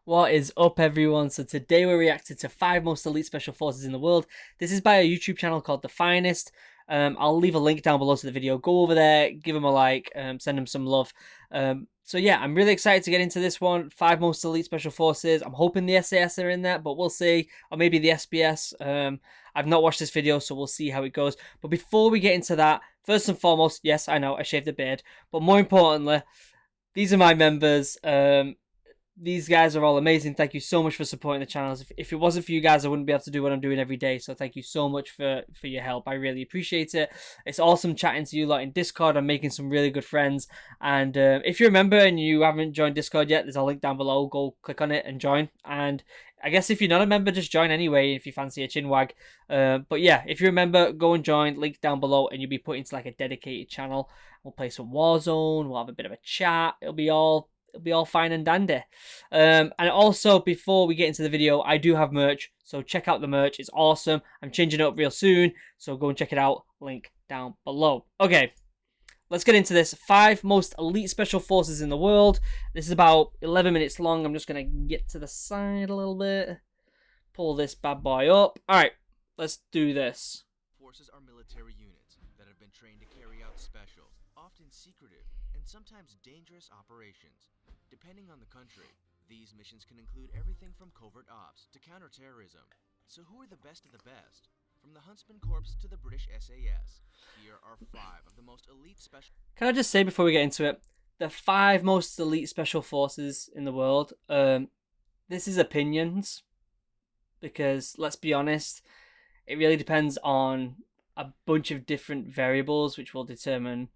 What is up, everyone? So today we're reacting to 5 most elite special forces in the world. This is by a YouTube channel called The Finest. I'll leave a link down below to the video. Go over there, give them a like, send them some love. So yeah, I'm really excited to get into this one. 5 most elite special forces. I'm hoping the SAS are in there, but we'll see. Or maybe the SBS. I've not watched this video, so we'll see how it goes. But before we get into that, first and foremost, yes, I know I shaved a beard, but more importantly, these are my members. These guys are all amazing. Thank you so much for supporting the channels. If it wasn't for you guys, I wouldn't be able to do what I'm doing every day. So thank you so much for your help. I really appreciate it. It's awesome chatting to you lot in Discord. I'm making some really good friends. And if you're a member and you haven't joined Discord yet, there's a link down below. Go click on it and join. And I guess if you're not a member, just join anyway if you fancy a chinwag. But yeah, if you're a member, go and join. Link down below, and you'll be put into like a dedicated channel. We'll play some Warzone. We'll have a bit of a chat. It'll be all fine and dandy. And also, before we get into the video, I do have merch, so check out the merch. It's awesome. I'm changing it up real soon, so go and check it out. Link down below. Okay, let's get into this. 5 most elite special forces in the world. This is about 11 minutes long. I'm just going to get to the side a little bit. Pull this bad boy up. All right, let's do this. Forces are military units that have been trained to carry out special, often secretive, and sometimes dangerous operations. Depending on the country, these missions can include everything from covert ops to counterterrorism. So who are the best of the best? From the Huntsman Corps to the British SAS, here are 5 of the most elite special... Can I just say before we get into it, the 5 most elite special forces in the world, this is opinions, because let's be honest, it really depends on a bunch of different variables which will determine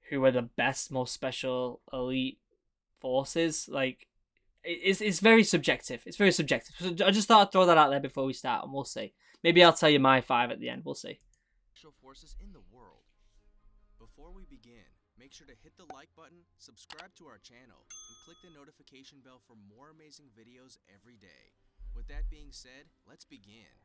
who are the best, most special elite forces. Like, it's very subjective. It's very subjective. So I just thought I'd throw that out there before we start, and we'll see. Maybe I'll tell you my 5 at the end. We'll see. Special forces in the world. Before we begin, make sure to hit the like button, subscribe to our channel, and click the notification bell for more amazing videos every day. With that being said, let's begin.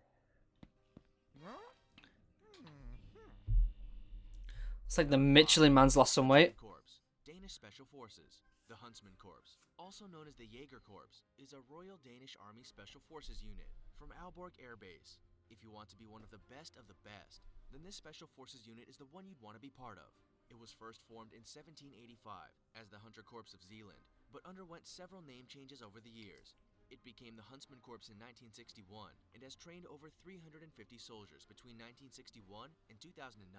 It's like the Michelin man's lost some weight. Corps, Danish Special Forces. The Huntsman Corps, also known as the Jaeger Corps, is a Royal Danish Army Special Forces unit from Aalborg Air Base. If you want to be one of the best, then this Special Forces unit is the one you'd want to be part of. It was first formed in 1785 as the Hunter Corps of Zealand, but underwent several name changes over the years. It became the Huntsman Corps in 1961 and has trained over 350 soldiers between 1961 and 2009.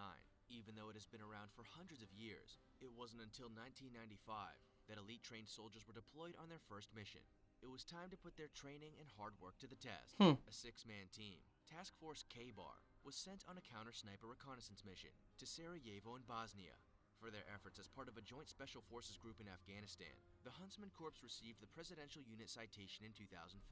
Even though it has been around for hundreds of years, it wasn't until 1995 that elite trained soldiers were deployed on their first mission. It was time to put their training and hard work to the test. A 6-man team, Task Force K-Bar, was sent on a counter-sniper reconnaissance mission to Sarajevo in Bosnia. For their efforts as part of a joint special forces group in Afghanistan, the Huntsman Corps received the Presidential Unit Citation in 2004.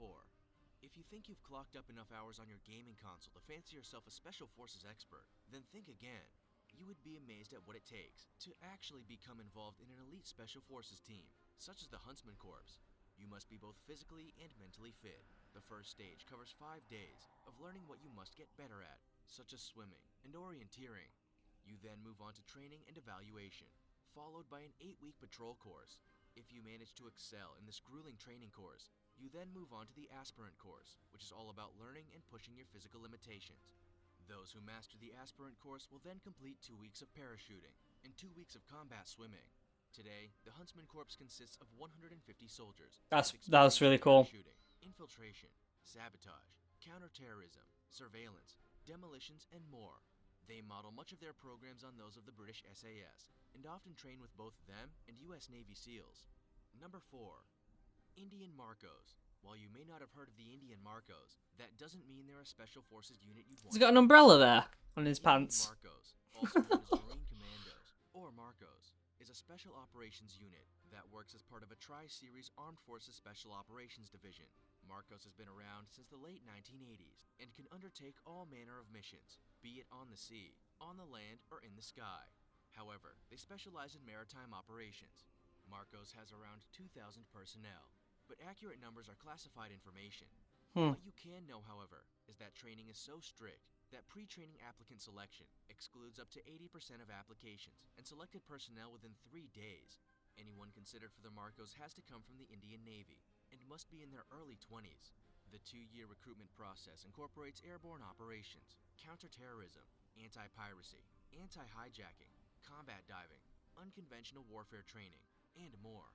If you think you've clocked up enough hours on your gaming console to fancy yourself a special forces expert, then think again. You would be amazed at what it takes to actually become involved in an elite special forces team, such as the Huntsman Corps. You must be both physically and mentally fit. The first stage covers 5 days of learning what you must get better at, such as swimming and orienteering. You then move on to training and evaluation, followed by an 8-week patrol course. If you manage to excel in this grueling training course, you then move on to the aspirant course, which is all about learning and pushing your physical limitations. Those who master the aspirant course will then complete 2 weeks of parachuting and 2 weeks of combat swimming. Today, the Huntsman Corps consists of 150 soldiers. That's really cool. Infiltration, sabotage, counterterrorism, surveillance, demolitions, and more. They model much of their programs on those of the British SAS, and often train with both them and US Navy SEALs. Number 4. Indian Marcos. While you may not have heard of the Indian Marcos, that doesn't mean they're a special forces unit you'd want. He's got an umbrella there on his pants. Marcos, also known as Marine Commandos, or Marcos, is a special operations unit that works as part of a Tri-Series Armed Forces Special Operations Division. Marcos has been around since the late 1980s and can undertake all manner of missions, be it on the sea, on the land, or in the sky. However, they specialize in maritime operations. Marcos has around 2,000 personnel, but accurate numbers are classified information. What you can know, however, is that training is so strict that pre-training applicant selection excludes up to 80% of applications and selected personnel within 3 days. Anyone considered for the Marcos has to come from the Indian Navy, and must be in their early 20s. The 2-year recruitment process incorporates airborne operations, counterterrorism, anti-piracy, anti-hijacking, combat diving, unconventional warfare training, and more.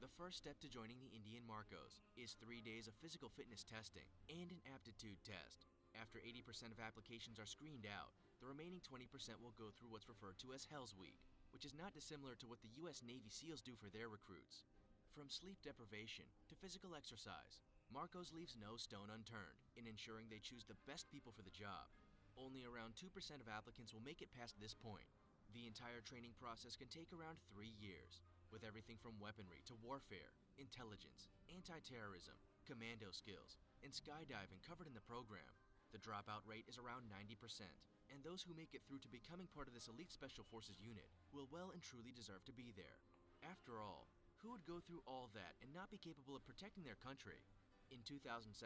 The first step to joining the Indian Marcos is 3 days of physical fitness testing and an aptitude test. After 80% of applications are screened out, the remaining 20% will go through what's referred to as Hell's Week, which is not dissimilar to what the US Navy SEALs do for their recruits. From sleep deprivation to physical exercise, Marcos leaves no stone unturned in ensuring they choose the best people for the job. Only around 2% of applicants will make it past this point. The entire training process can take around 3 years, with everything from weaponry to warfare, intelligence, anti-terrorism, commando skills, and skydiving covered in the program. The dropout rate is around 90%, and those who make it through to becoming part of this elite Special Forces unit will well and truly deserve to be there. After all, who would go through all that and not be capable of protecting their country? In 2017,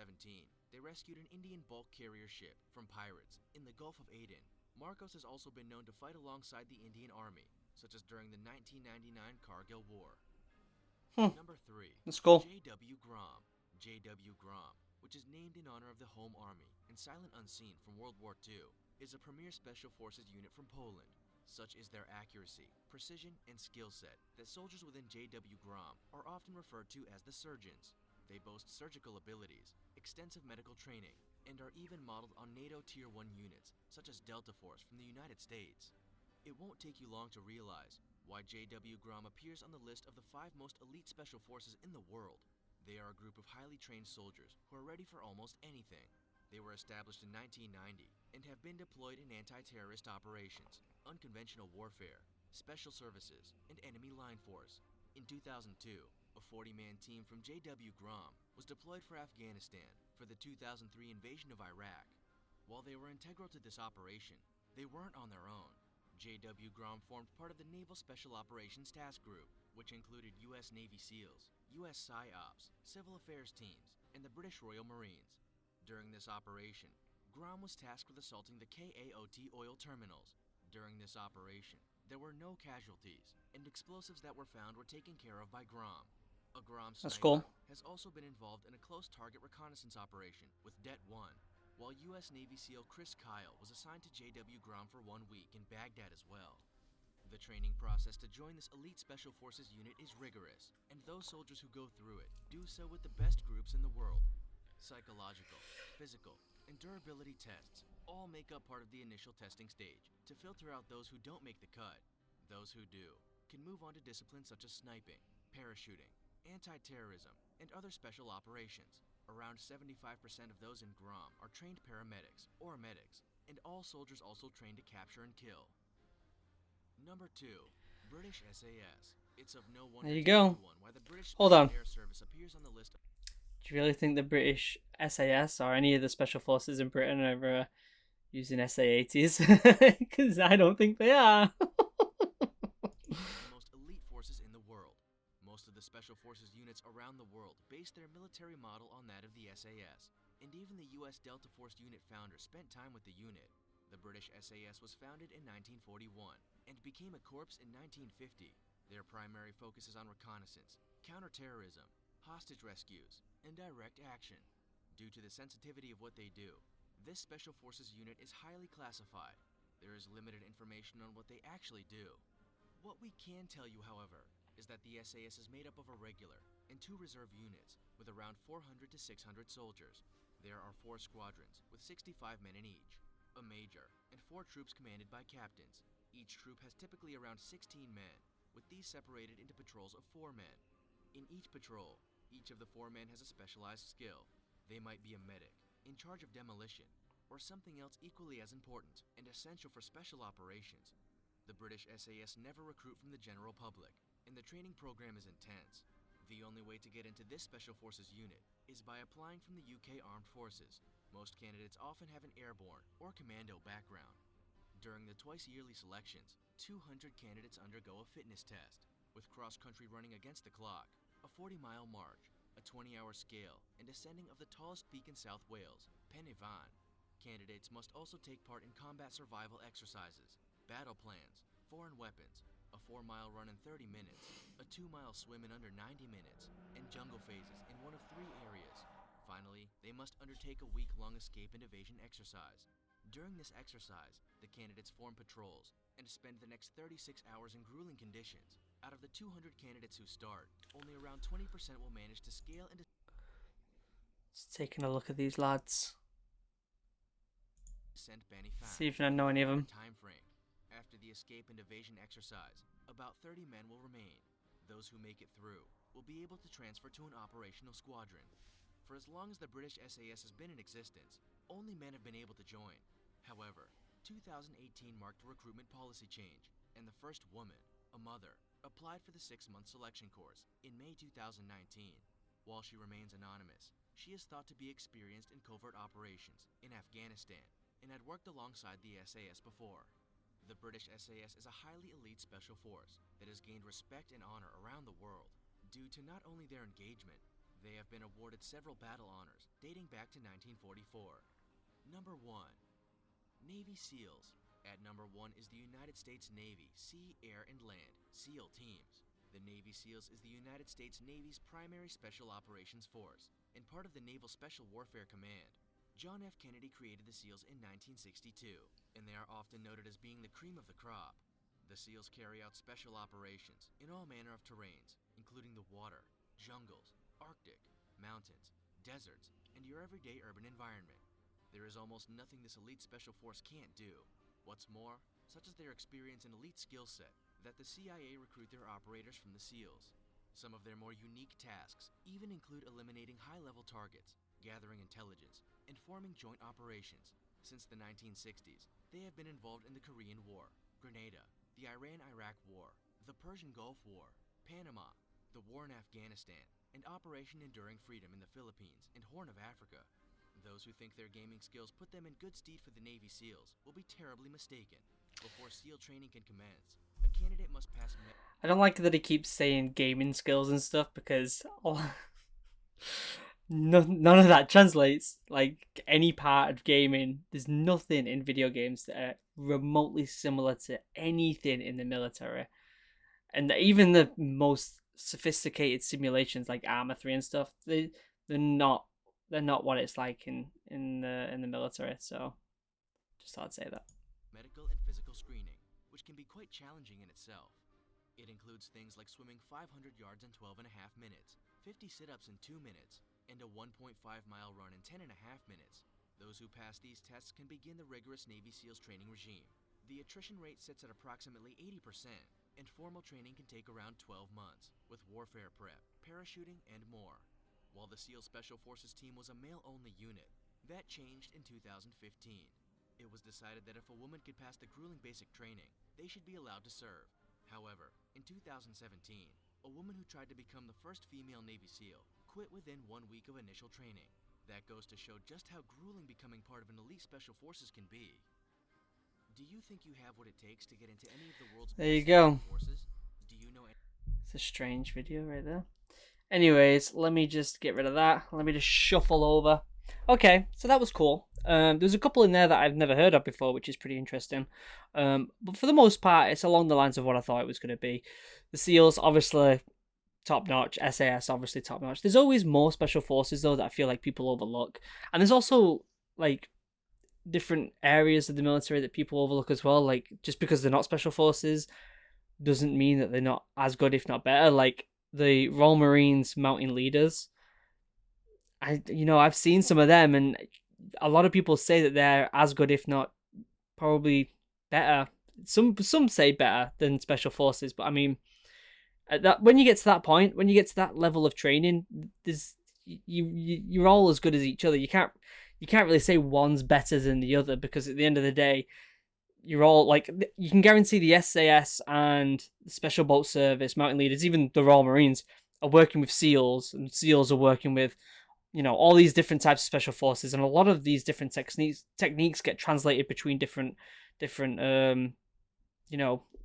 they rescued an Indian bulk carrier ship from pirates in the Gulf of Aden. Marcos has also been known to fight alongside the Indian Army, such as during the 1999 Kargil War. Number 3. Let's go. JW Grom. JW Grom, which is named in honor of the Home Army and Silent Unseen from World War II, is a premier Special Forces unit from Poland. Such is their accuracy, precision, and skill set that soldiers within JW Grom are often referred to as the surgeons. They boast surgical abilities, extensive medical training, and are even modeled on NATO Tier 1 units, such as Delta Force from the United States. It won't take you long to realize why JW Grom appears on the list of the 5 most elite special forces in the world. They are a group of highly trained soldiers who are ready for almost anything. They were established in 1990 and have been deployed in anti-terrorist operations, unconventional warfare, special services, and enemy line force. In 2002, a 40-man team from JW Grom was deployed for Afghanistan for the 2003 invasion of Iraq. While they were integral to this operation, they weren't on their own. JW Grom formed part of the Naval Special Operations Task Group, which included US Navy SEALs, US PSYOPs, Civil Affairs teams, and the British Royal Marines. During this operation, Grom was tasked with assaulting the KAOT oil terminals. During this operation, there were no casualties, and explosives that were found were taken care of by Grom. A Grom That's sniper cool. has also been involved in a close target reconnaissance operation with Det 1, while US Navy SEAL Chris Kyle was assigned to JW Grom for 1 week in Baghdad as well. The training process to join this elite Special Forces unit is rigorous, and those soldiers who go through it do so with the best groups in the world. Psychological, physical, and durability tests all make up part of the initial testing stage to filter out those who don't make the cut. Those who do can move on to disciplines such as sniping, parachuting, anti-terrorism, and other special operations. Around 75% of those in Grom are trained paramedics or medics, and all soldiers also trained to capture and kill. Number 2. British SAS. It's of no wonder There you to go. anyone why the British Hold Special on. Air Service appears on the list of Do you really think the British SAS or any of the special forces in Britain are using SA-80s? Because I don't think they are. the most elite forces in the world. Most of the Special Forces units around the world base their military model on that of the SAS, and even the US Delta Force unit founder spent time with the unit. The British SAS was founded in 1941 and became a corps in 1950. Their primary focus is on reconnaissance, counterterrorism, hostage rescues, and direct action. Due to the sensitivity of what they do, this Special Forces unit is highly classified. There is limited information on what they actually do. What we can tell you, however, is that the SAS is made up of a regular and 2 reserve units with around 400 to 600 soldiers. There are 4 squadrons with 65 men in each, a major, and 4 troops commanded by captains. Each troop has typically around 16 men, with these separated into patrols of 4 men. In each patrol, each of the 4 men has a specialized skill. They might be a medic, in charge of demolition, or something else equally as important and essential for special operations. The British SAS never recruit from the general public, and the training program is intense. The only way to get into this Special Forces unit is by applying from the UK Armed Forces. Most candidates often have an airborne or commando background. During the twice-yearly selections, 200 candidates undergo a fitness test, with cross-country running against the clock, a 40-mile march, a 20-hour scale, and ascending of the tallest peak in South Wales, Pen y Fan. Candidates must also take part in combat survival exercises, battle plans, foreign weapons, a 4-mile run in 30 minutes, a 2-mile swim in under 90 minutes, and jungle phases in one of 3 areas. Finally, they must undertake a week-long escape and evasion exercise. During this exercise, the candidates form patrols and spend the next 36 hours in grueling conditions. Out of the 200 candidates who start, only around 20% will manage to scale and Just taking a look at these lads. descend Banny Fang. See if I know any of them. Time frame. After the escape and evasion exercise, about 30 men will remain. Those who make it through will be able to transfer to an operational squadron. For as long as the British SAS has been in existence, only men have been able to join. However, 2018 marked a recruitment policy change, and the first woman, a mother, applied for the 6-month selection course in May 2019. While she remains anonymous, she is thought to be experienced in covert operations in Afghanistan and had worked alongside the SAS before. The British SAS is a highly elite special force that has gained respect and honor around the world due to not only their engagement. They have been awarded several battle honors dating back to 1944. Number 1. Navy SEALs. At number 1 is the United States Navy Sea, Air, and Land SEAL teams. The Navy SEALs is the United States Navy's primary special operations force and part of the Naval Special Warfare Command. John F. Kennedy created the SEALs in 1962, and they are often noted as being the cream of the crop. The SEALs carry out special operations in all manner of terrains, including the water, jungles, Arctic, mountains, deserts, and your everyday urban environment. There is almost nothing this elite special force can't do. What's more, such as their experience and elite skill set, that the CIA recruit their operators from the SEALs. Some of their more unique tasks even include eliminating high-level targets, gathering intelligence, and forming joint operations. Since the 1960s, they have been involved in the Korean War, Grenada, the Iran-Iraq War, the Persian Gulf War, Panama, the war in Afghanistan, and Operation Enduring Freedom in the Philippines and Horn of Africa. Those who think their gaming skills put them in good stead for the Navy SEALs will be terribly mistaken. Before SEAL training can commence, a candidate must pass I don't like that he keeps saying gaming skills and stuff because none of that translates. Like any part of gaming, there's nothing in video games that are remotely similar to anything in the military. And even the most sophisticated simulations like Arma 3 and stuff, they're not what it's like in the military. So just thought I'd say that. Medical and physical screening, which can be quite challenging in itself. It includes things like swimming 500 yards in 12.5 minutes, 50 sit-ups in 2 minutes, and a 1.5-mile run in 10.5 minutes. Those who pass these tests can begin the rigorous Navy SEALs training regime. The attrition rate sits at approximately 80%, and formal training can take around 12 months, with warfare prep, parachuting, and more. While the SEAL Special Forces team was a male-only unit, that changed in 2015. It was decided that if a woman could pass the grueling basic training, they should be allowed to serve. However, in 2017, a woman who tried to become the first female Navy SEAL quit within 1 week of initial training. That goes to show just how grueling becoming part of an elite special forces can be. Do you think you have what it takes to get into any of the world's There you best go. forces? Do you know It's a strange video right there. Anyways, let me just get rid of that. Let me just shuffle over. Okay, so that was cool. There's a couple in there that I've never heard of before, which is pretty interesting. But for the most part, it's along the lines of what I thought it was going to be. The SEALs, obviously, top-notch. SAS, obviously, top-notch. There's always more special forces, though, that I feel like people overlook. And there's also, like, different areas of the military that people overlook as well. Like, just because they're not special forces doesn't mean that they're not as good, if not better. Like, the Royal Marines mountain leaders, I've seen some of them, and a lot of people say that they're as good, if not probably better. Some say better than special forces, but I mean, when you get to that point, when you get to that level of training, you're all as good as each other. You can't really say one's better than the other, because at the end of the day, you're all like, you can guarantee the SAS and the Special Boat Service, mountain leaders, even the Royal Marines are working with SEALs, and SEALs are working with, all these different types of special forces, and a lot of these different techniques get translated between different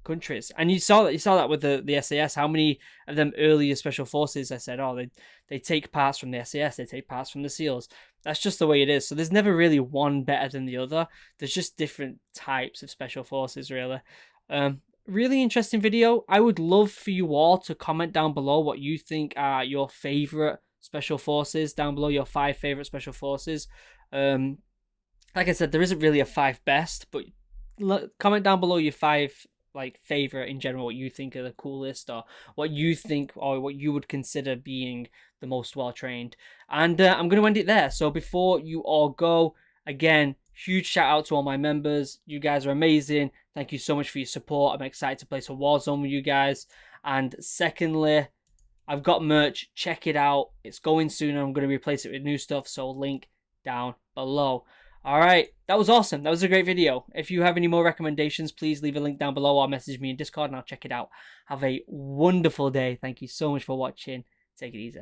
countries. And you saw that with the SAS. How many of them earlier special forces I said, they take parts from the SAS, they take parts from the SEALs. That's just the way it is. So there's never really one better than the other. There's just different types of special forces, really. really interesting video. I would love for you all to comment down below what you think are your favorite special forces down below, your 5 favorite special forces. Like I said, there isn't really a 5 best, but comment down below your 5 like favorite in general, what you think are the coolest, or what you think, or what you would consider being the most well trained. And I'm going to end it there. So before you all go, again, huge shout out to all my members. You guys are amazing. Thank you so much for your support. I'm excited to play some Warzone with you guys. And secondly, I've got merch. Check it out. It's going soon. I'm going to replace it with new stuff. So link down below. All right, that was awesome. That was a great video. If you have any more recommendations, please leave a link down below or message me in Discord and I'll check it out. Have a wonderful day. Thank you so much for watching. Take it easy.